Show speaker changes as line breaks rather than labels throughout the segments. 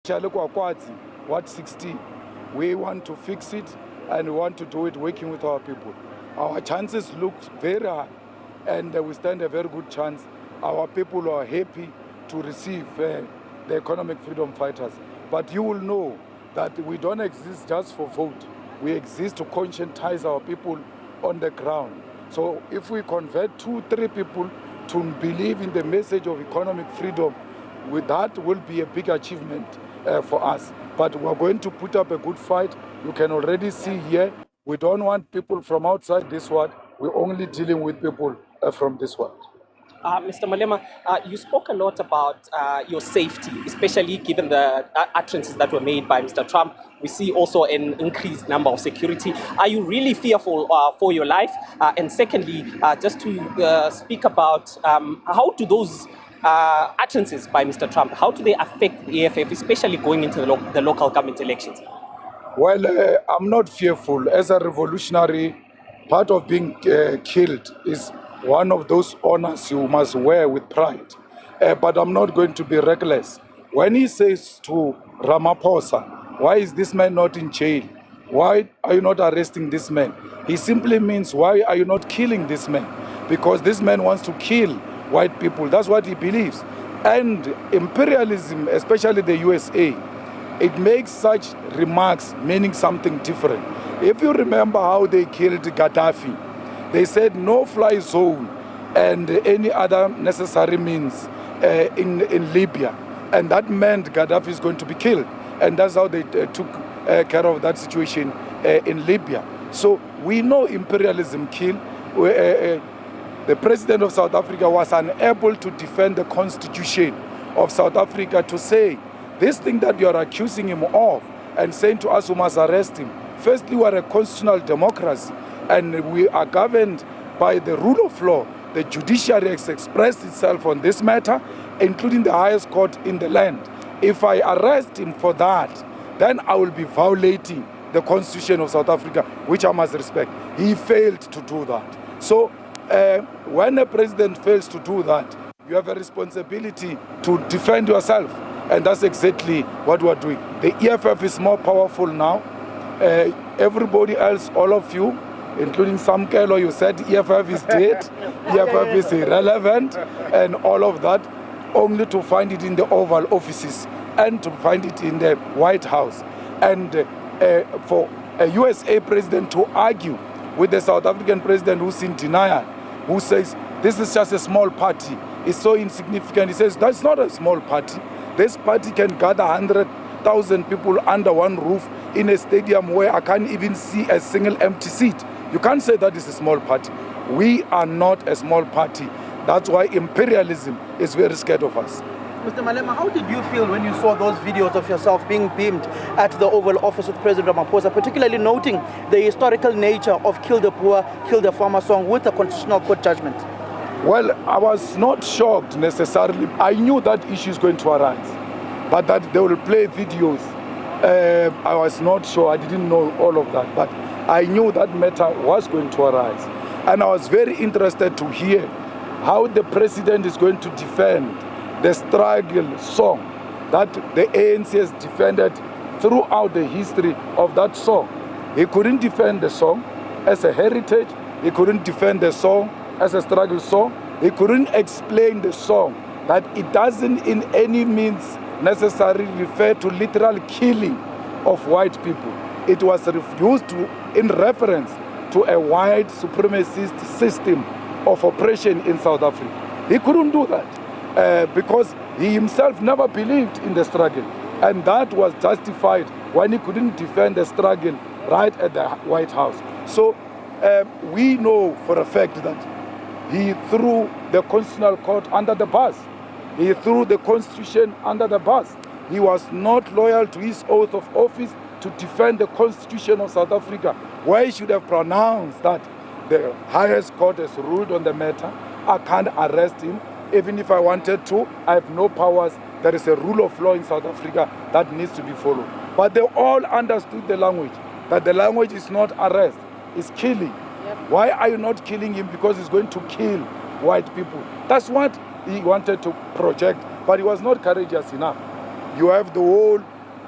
What 60? We want to fix it and we want to do it working with our people. Our chances look very high and we stand a very good chance. Our people are happy to receive the economic freedom fighters. But you will know that we don't exist just for vote. We exist to conscientize our people on the ground. So if we convert 2-3 people to believe in the message of economic freedom, with that will be a big achievement for us. But we're going to put up a good fight. You can already see here, we don't want people from outside this world. We're only dealing with people from this world.
Mr. Malema, you spoke a lot about your safety, especially given the utterances that were made by Mr. Trump. We see also an increased number of security. Are you really fearful for your life? And secondly, just to speak about how do those utterances by Mr. Trump, how do they affect the EFF, especially going into the local government elections?
Well, I'm not fearful. As a revolutionary, part of being killed is one of those honors you must wear with pride. But I'm not going to be reckless. When he says to Ramaphosa, why is this man not in jail? Why are you not arresting this man? He simply means, why are you not killing this man? Because this man wants to kill white people. That's what he believes. And imperialism, especially the USA, it makes such remarks meaning something different. If you remember how they killed Gaddafi, they said no-fly zone and any other necessary means in Libya. And that meant Gaddafi is going to be killed. And that's how they took care of that situation in Libya. So we know imperialism killed. The president of South Africa was unable to defend the constitution of South Africa to say, this thing that you are accusing him of and saying to us we must arrest him. Firstly, we are a constitutional democracy and we are governed by the rule of law. The judiciary has expressed itself on this matter, including the highest court in the land. If I arrest him for that, then I will be violating the constitution of South Africa, which I must respect. He failed to do that. So when a president fails to do that, you have a responsibility to defend yourself. And that's exactly what we're doing. The EFF is more powerful now. Everybody else, all of you, including Sam Kelo, you said EFF is dead, EFF is irrelevant, and all of that, only to find it in the Oval Offices and to find it in the White House. And for a USA president to argue with the South African president who's in denial, who says, this is just a small party, it's so insignificant. He says, that's not a small party. This party can gather 100,000 people under one roof in a stadium where I can't even see a single empty seat. You can't say that is a small party. We are not a small party. That's why imperialism is very scared of us.
Mr. Malema, how did you feel when you saw those videos of yourself being beamed at the Oval Office with President Ramaphosa, particularly noting the historical nature of Kill the Poor, Kill the Farmer song with the Constitutional Court judgment?
Well, I was not shocked necessarily. I knew that issue is going to arise, but that they will play videos. I was not sure. I didn't know all of that, but I knew that matter was going to arise. And I was very interested to hear how the president is going to defend the struggle song that the ANC has defended throughout the history of that song. He couldn't defend the song as a heritage. He couldn't defend the song as a struggle song. He couldn't explain the song that it doesn't in any means necessarily refer to literal killing of white people. It was used in reference to a white supremacist system of oppression in South Africa. He couldn't do that because he himself never believed in the struggle. And that was justified when he couldn't defend the struggle right at the White House. So we know for a fact that he threw the Constitutional Court under the bus. He threw the Constitution under the bus. He was not loyal to his oath of office to defend the Constitution of South Africa, where he should have pronounced that the highest court has ruled on the matter. I can't arrest him. Even if I wanted to, I have no powers. There is a rule of law in South Africa that needs to be followed. But they all understood the language, that the language is not arrest, it's killing. Yep. Why are you not killing him? Because he's going to kill white people. That's what he wanted to project, but he was not courageous enough. You have the whole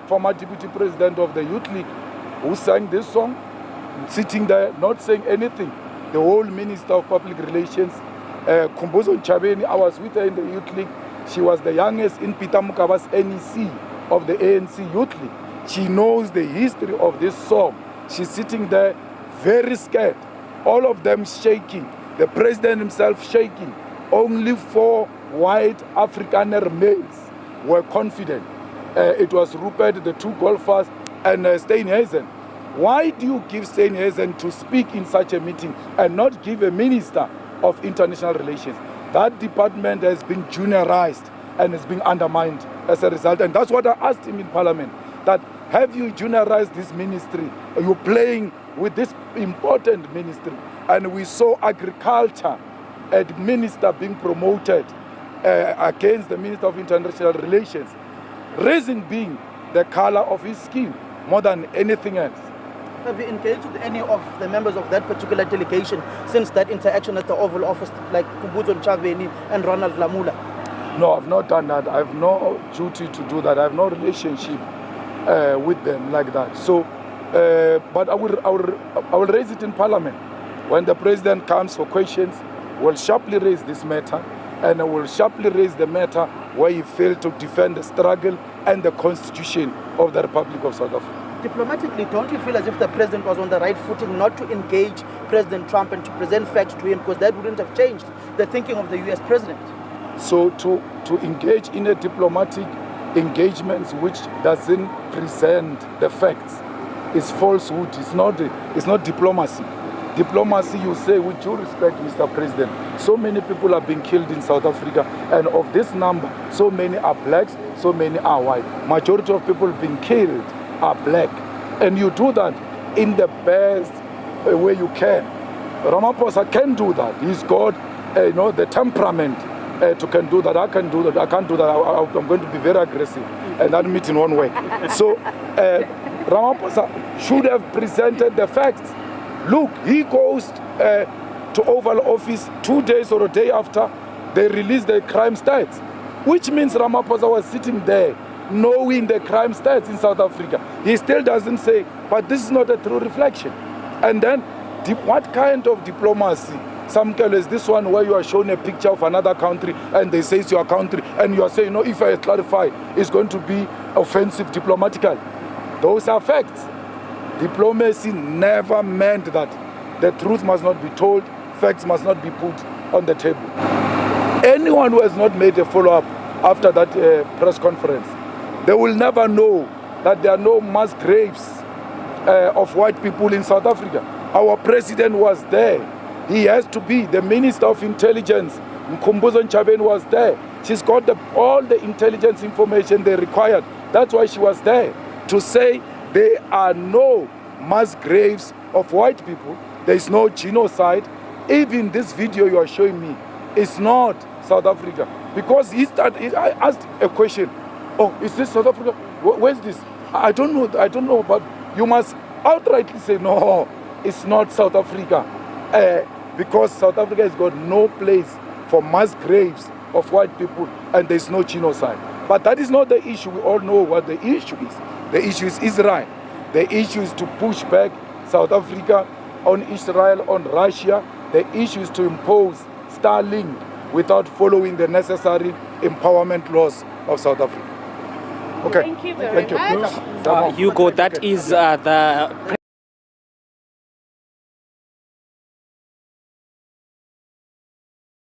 former deputy president of the Youth League, who sang this song, sitting there, not saying anything. The whole Minister of Public Relations, Kumbuzo Chabeni, I was with her in the Youth League. She was the youngest in Peter Mukaba's NEC of the ANC Youth League. She knows the history of this song. She's sitting there very scared. All of them shaking. The president himself shaking. Only 4 white Afrikaner males were confident. It was Rupert, the 2 golfers, and Steenhuisen. Why do you give Steenhuisen to speak in such a meeting and not give a minister of international relations? That department has been juniorized and is being undermined as a result. And that's what I asked him in Parliament, that have you juniorized this ministry? Are you playing with this important ministry? And we saw agriculture, a minister being promoted against the Minister of International Relations. Reason being the color of his skin more than anything else.
Have you engaged with any of the members of that particular delegation since that interaction at the Oval Office, like Kumbuzo Chabeni and Ronald Lamula?
No, I've not done that. I have no duty to do that. I have no relationship with them like that. So, but I will raise it in Parliament. When the president comes for questions, we'll sharply raise this matter, and I will sharply raise the matter where he failed to defend the struggle and the constitution of the Republic of South Africa.
Diplomatically, don't you feel as if the president was on the right footing not to engage President Trump and to present facts to him, because that wouldn't have changed the thinking of the US president?
So to engage in a diplomatic engagement which doesn't present the facts is falsehood. It's not diplomacy. Diplomacy, you say, with due respect, Mr. President, so many people are being killed in South Africa, and of this number, so many are blacks, so many are white. Majority of people being killed are black, and you do that in the best way you can. Ramaphosa can do that. He's got the temperament to can do that. I can do that. I can't do that. I'm going to be very aggressive, and that means in one way. So Ramaphosa should have presented the facts. Look, he goes to Oval Office 2 days or a day after they released the crime stats, which means Ramaphosa was sitting there knowing the crime stats in South Africa. He still doesn't say, but this is not a true reflection. And then, what kind of diplomacy? Samkelo is this one where you are shown a picture of another country and they say it's your country, and you are saying, no, if I clarify, it's going to be offensive diplomatically. Those are facts. Diplomacy never meant that. The truth must not be told, facts must not be put on the table. Anyone who has not made a follow-up after that press conference, they will never know that there are no mass graves of white people in South Africa. Our president was there. He has to be. The Minister of Intelligence, Kumbuzo Chabeni, was there. She's got all the intelligence information they required. That's why she was there, to say there are no mass graves of white people. There is no genocide. Even this video you are showing me is not South Africa. Because I asked a question. Oh, is this South Africa? Where's this? I don't know, but you must outrightly say, no, it's not South Africa. Because South Africa has got no place for mass graves of white people, and there's no genocide. But that is not the issue. We all know what the issue is. The issue is Israel. The issue is to push back South Africa on Israel, on Russia. The issue is to impose Starlink without following the necessary empowerment laws of South Africa. Okay.
Thank you very much.
Hugo, that is the